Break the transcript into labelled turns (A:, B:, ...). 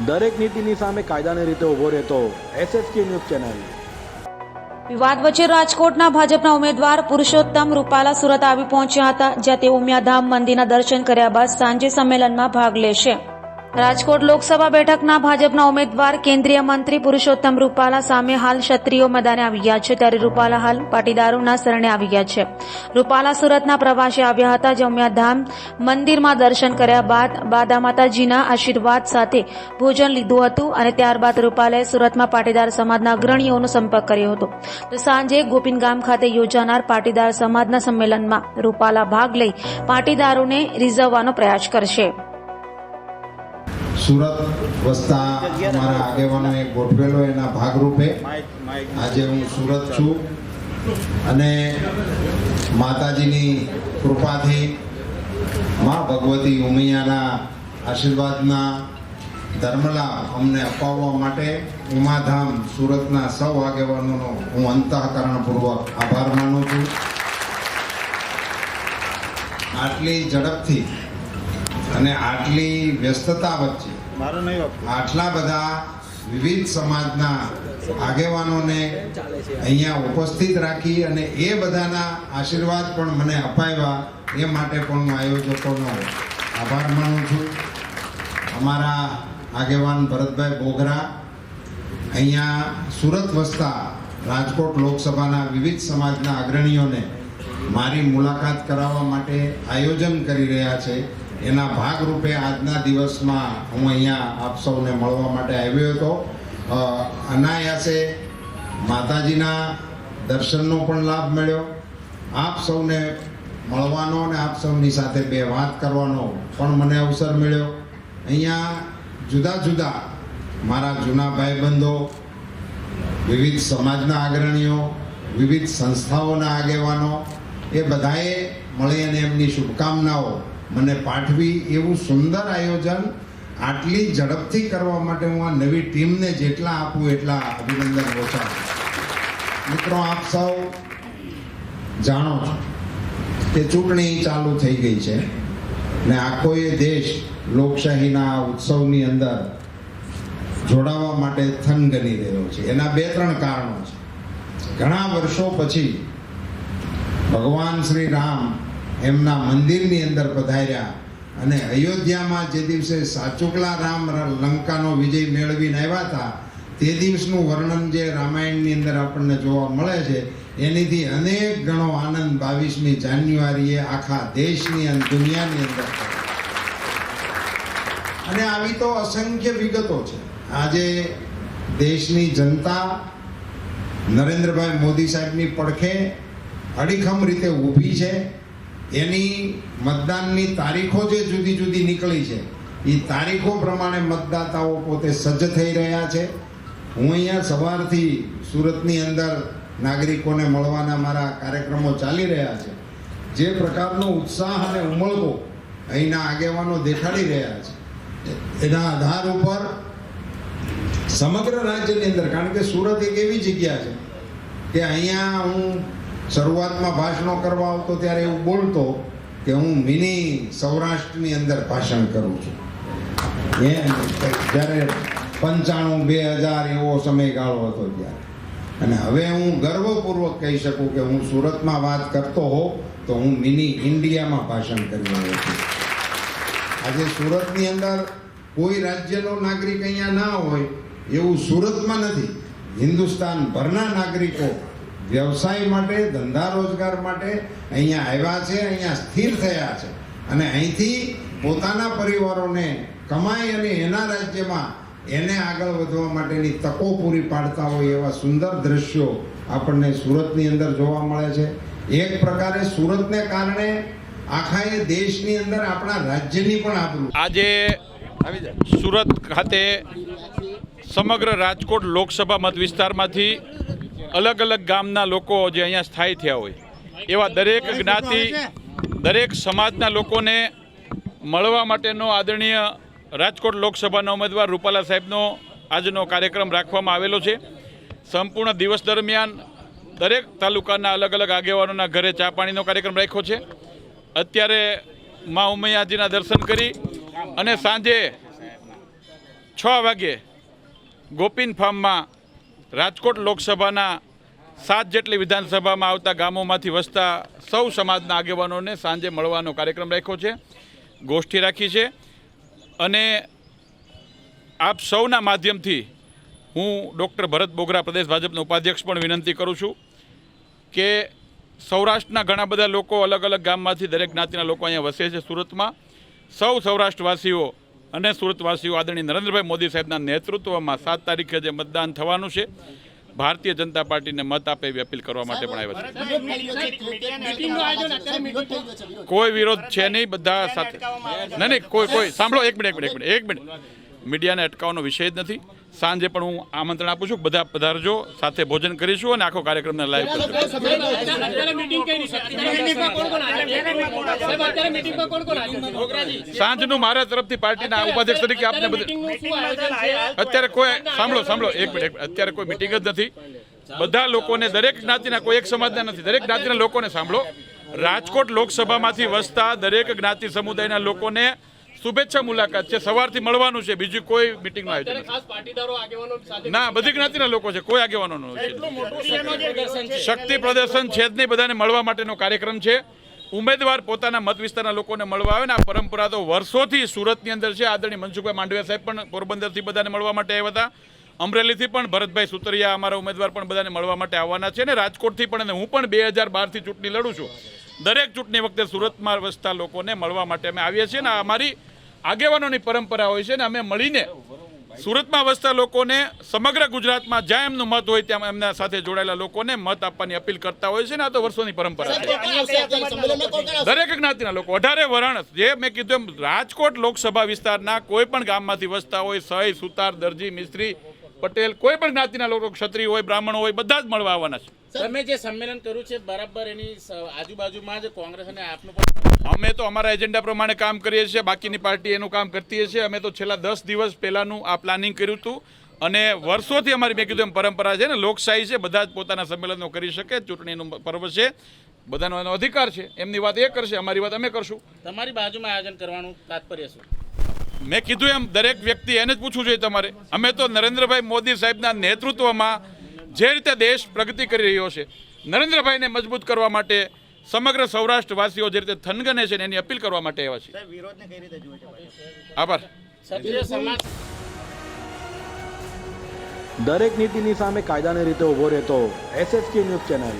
A: દરેક નીતિની સામે કાયદાની રીતે ઊભો રહેતો SSK ન્યૂઝ ચેનલ।
B: વિવાદ વચ્ચે રાજકોટના ભાજપના ઉમેદવાર પુરુષોત્તમ રૂપાલા સુરત આવી પહોંચ્યા હતા, જ્યાં તેઓ ઉમિયાધામ મંદિરના દર્શન કર્યા બાદ સાંજે સંમેલનમાં ભાગ લેશે। રાજકોટ લોકસભા બેઠકના ભાજપના ઉમેદવાર કેન્દ્રીય મંત્રી પુરુષોત્તમ રૂપાલા સામે હાલ ક્ષત્રિયો મેદાને આવી ગયા છે, ત્યારે રૂપાલા હાલ પાટીદારોના શરણે આવી ગયા છે। રૂપાલા સુરતના પ્રવાસે આવ્યા હતા, જ્યાં ઉમિયાધામ મંદિરમાં દર્શન કર્યા બાદ બાદા માતાજીના આશીર્વાદ સાથે ભોજન લીધું હતું અને ત્યારબાદ રૂપાલાએ સુરતમાં પાટીદાર સમાજના અગ્રણીઓનો સંપર્ક કર્યો હતો। તો સાંજે ગોપીન ગામ ખાતે યોજાનાર પાટીદાર સમાજના સંમેલનમાં રૂપાલા ભાગ લઈ પાટીદારોને રીઝવવાનો પ્રયાસ કરશે।
C: સુરત વસતા અમારા આગેવાનો એક ગોઠવેલો એના ભાગરૂપે આજે હું સુરત છું અને માતાજીની કૃપાથી મા ભગવતી ઉમિયાના આશીર્વાદના ધર્મલાભ અમને અપાવવા માટે ઉમાધામ સુરતના સૌ આગેવાનોનો હું અંતઃકરણપૂર્વક આભાર માનું છું। આટલી ઝડપથી અને આટલી વ્યસ્તતા વચ્ચે આટલા બધા વિવિધ સમાજના આગેવાનોને અહીંયા ઉપસ્થિત રાખી અને એ બધાના આશીર્વાદ પણ મને અપાવ્યા એ માટે પણ હું આયોજકોનો આભાર માનું છું। અમારા આગેવાન ભરતભાઈ બોગરા અહીંયા સુરત વસતા રાજકોટ લોકસભાના વિવિધ સમાજના અગ્રણીઓને મારી મુલાકાત કરાવવા માટે આયોજન કરી રહ્યા છે। એના ભાગરૂપે આજના દિવસમાં હું અહીંયા આપ સૌને મળવા માટે આવ્યો હતો। અનાયાસે માતાજીના દર્શનનો પણ લાભ મળ્યો, આપ સૌને મળવાનો અને આપ સૌની સાથે બે વાત કરવાનો પણ મને અવસર મળ્યો। અહીંયા જુદા જુદા મારા જૂના ભાઈબંધો, વિવિધ સમાજના અગ્રણીઓ, વિવિધ સંસ્થાઓના આગેવાનો એ બધાએ મળી અને એમની શુભકામનાઓ મને પાઠવી। એવું સુંદર આયોજન આટલી ઝડપથી કરવા માટે હું આ નવી ટીમને જેટલા આપું એટલા અભિનંદન ઓછા। મિત્રો, આપ સૌ જાણો છો કે ચૂંટણી ચાલુ થઈ ગઈ છે ને આખો એ દેશ લોકશાહીના ઉત્સવની અંદર જોડાવા માટે થનગની રહ્યો છે। એના બે ત્રણ કારણો છે। ઘણા વર્ષો પછી ભગવાન શ્રી રામ એમના મંદિરની અંદર પધાર્યા અને અયોધ્યામાં જે દિવસે સાચુકલા રામ લંકાનો વિજય મેળવીને આવ્યા હતા તે દિવસનું વર્ણન જે રામાયણની અંદર આપણને જોવા મળે છે એનીથી અનેક ગણો આનંદ 22મી જાન્યુઆરીએ આખા દેશની અને દુનિયાની અંદર અને આવી તો અસંખ્ય વિગતો છે। આજે દેશની જનતા નરેન્દ્રભાઈ મોદી સાહેબની પડખે અડીખમ રીતે ઊભી છે। એની મતદાનની તારીખો જે જુદી જુદી નીકળી છે એ તારીખો પ્રમાણે મતદાતાઓ પોતે સજ્જ થઈ રહ્યા છે। હું અહીંયા સવારથી સુરતની અંદર નાગરિકોને મળવાના મારા કાર્યક્રમો ચાલી રહ્યા છે। જે પ્રકારનો ઉત્સાહ અને ઉમળકો અહીંના આગેવાનો દેખાડી રહ્યા છે એના આધાર ઉપર સમગ્ર રાજ્યની અંદર, કારણ કે સુરત એક એવી જગ્યા છે કે અહીંયા હું શરૂઆતમાં ભાષણો કરવા આવતો ત્યારે એવું બોલતો કે હું મિની સૌરાષ્ટ્રની અંદર ભાષણ કરું છું। જ્યારે 95-2000 એવો સમયગાળો હતો ત્યારે, અને હવે હું ગર્વપૂર્વક કહી શકું કે હું સુરતમાં વાત કરતો હોઉં તો હું મિની ઇન્ડિયામાં ભાષણ કરી રહ્યો છું। આજે સુરતની અંદર કોઈ રાજ્યનો નાગરિક અહીંયા ના હોય એવું સુરતમાં નથી। હિન્દુસ્તાન ભરના નાગરિકો વ્યવસાય માટે, ધંધા રોજગાર માટે અહીંયા આવ્યા છે, અહીંયા સ્થિર થયા છે અને અહીંથી પોતાના પરિવારોને કમાઈ અને એના રાજ્યમાં એને આગળ વધવા માટેની તકો પૂરી પાડતા હોય એવા સુંદર દ્રશ્યો આપણને સુરતની અંદર જોવા મળે છે। એક પ્રકારે સુરતને કારણે આખા એ દેશની અંદર આપણા રાજ્યની પણ આબરૂ।
D: આજે સુરત ખાતે સમગ્ર રાજકોટ લોકસભા મત વિસ્તારમાંથી અલગ અલગ ગામના લોકો જે અહીંયા સ્થાયી થયા હોય એવા દરેક જ્ઞાતિ, દરેક સમાજના લોકોને મળવા માટેનો આદરણીય રાજકોટ લોકસભાના ઉમેદવાર રૂપાલા સાહેબનો આજનો કાર્યક્રમ રાખવામાં આવેલો છે। સંપૂર્ણ દિવસ દરમિયાન દરેક તાલુકાના અલગ અલગ આગેવાનોના ઘરે ચા પાણીનો કાર્યક્રમ રાખ્યો છે। અત્યારે મા ઉમૈયાજીના દર્શન કરી અને સાંજે 6 વાગે ગોપીન ફાર્મમાં રાજકોટ લોકસભાના 7 જેટલી વિધાનસભામાં આવતા ગામોમાંથી વસતા સૌ સમાજના આગેવાનોને સાંજે મળવાનો કાર્યક્રમ રાખ્યો છે, ગોષ્ઠી રાખી છે. અને આપ સૌના માધ્યમથી હું ડૉક્ટર ભરત બોગરા પ્રદેશ ભાજપના ઉપાધ્યક્ષ પણ વિનંતી કરું છું કે સૌરાષ્ટ્રના ઘણા બધા લોકો અલગ અલગ ગામમાંથી દરેક જ્ઞાતિના લોકો અહીંયા વસે છે સુરતમાં. સૌ સૌરાષ્ટ્રવાસીઓ અને સુરતવાસીઓ આદરણીય નરેન્દ્રભાઈ મોદી સાહેબના નેતૃત્વમાં 7 તારીખે જે મતદાન થવાનું છે, ભારતીય જનતા પાર્ટીને મત આપે એવી અપીલ કરવા માટે પણ આવ્યા છે. કોઈ વિરોધ છે નહીં, બધા સાથે. નહીં કોઈ સાંભળો, એક મિનિટ. મીડિયાને અટકાવવાનો વિષય જ નથી. સાંજે પણ હું આમંત્રણ આપું છું, બધા પધારજો, સાથે ભોજન કરીશું અને આખો કાર્યક્રમને લાઈવ કરશું. સાંજનું મારા તરફથી પાર્ટીના ઉપાધ્યક્ષ તરીકે આપને અત્યારે કોઈ સાંભળો એક મિનિટ, અત્યારે કોઈ મિટિંગ જ નથી. બધા લોકોને, દરેક જ્ઞાતિના, કોઈ એક સમાજના નથી, દરેક જ્ઞાતિના લોકોને સાંભળો. રાજકોટ લોકસભામાંથી વસતા દરેક જ્ઞાતિ સમુદાયના લોકોને શુભેચ્છા મુલાકાત છે, સવારથી મળવાનું છે, બીજું કોઈ મિટિંગનું આયોજન નથી. ના, બધી જ્ઞાતિના લોકો છે, કોઈ આગેવાનો નથી. શક્તિ પ્રદર્શન છે જ નહીં, બધાને મળવા માટેનો કાર્યક્રમ છે. ઉમેદવાર પોતાના મત વિસ્તારના લોકોને મળવા આવે ને આ પરંપરા તો વર્ષોથી સુરતની અંદર છે. આદરણીય મનસુખભાઈ માંડવિયા સાહેબ પણ પોરબંદરથી બધાને મળવા માટે આવ્યા હતા. અમરેલીથી પણ ભરતભાઈ સુતરિયા અમારા ઉમેદવાર પણ બધાને મળવા માટે આવવાના છે. ને રાજકોટથી પણ, અને હું પણ 2012થી ચૂંટણી લડું છું. દરેક ચૂંટણી વખતે સુરતમાં વસતા લોકોને મળવા માટે અમે આવીએ છીએ. ને અમારી આગેવાનોની પરંપરા હોય છે ને અમે મળીને સુરતમાં વસતા લોકોને સમગ્ર ગુજરાતમાં જ્યાં એમનું મત હોય ત્યાં એમના સાથે જોડાયેલા લોકોને મત આપવાની અપીલ કરતા હોય છે. ને આ તો વર્ષોની પરંપરા છે. દરેક જ્ઞાતિના લોકો 18 વરણ, જે મેં કીધું એમ, રાજકોટ લોકસભા વિસ્તારના કોઈ પણ ગામમાંથી વસતા હોય, સહી, સુતાર, દરજી, મિસ્ત્રી, પટેલ, કોઈ પણ જ્ઞાતિના લોકો, ક્ષત્રિય હોય, બ્રાહ્મણ હોય, બધા જ મળવા આવવાના છે.
E: તમે જે સંમેલન કર્યું છે બરાબર એની આજુબાજુમાં જ કોંગ્રેસ અને આપનું પણ
D: અમે તો અમારા એજન્ડા પ્રમાણે કામ કરીએ છીએ, બાકીની પાર્ટી એનું કામ કરતી છે. અમે તો છેલ્લા 10 દિવસ પહેલાનું આ પ્લાનિંગ કર્યું હતું અને વર્ષોથી અમારી, મેં કીધું એમ, પરંપરા છે ને, લોકશાહી છે, બધા જ પોતાના સંમેલનો કરી શકે. ચૂંટણીનું પર્વ છે, બધાનો એનો અધિકાર છે. એમની વાત એ કરશે, અમારી વાત અમે કરશું.
E: તમારી બાજુમાં આયોજન કરવાનું તાત્પર્ય શું?
D: મેં કીધું એમ, દરેક વ્યક્તિ એને જ પૂછવું જોઈએ તમારે. અમે તો નરેન્દ્રભાઈ મોદી સાહેબના નેતૃત્વમાં જે રીતે દેશ પ્રગતિ કરી રહ્યો છે, નરેન્દ્રભાઈને મજબૂત કરવા માટે સમગ્ર સૌરાષ્ટ્રવાસીઓ જે રીતે થનગને છે એની અપીલ કરવા માટે આવ્યા છે. આભાર.
A: દરેક નીતિની સામે કાયદાની રીતે ઊભો રહેતો SSK ન્યૂઝ ચેનલ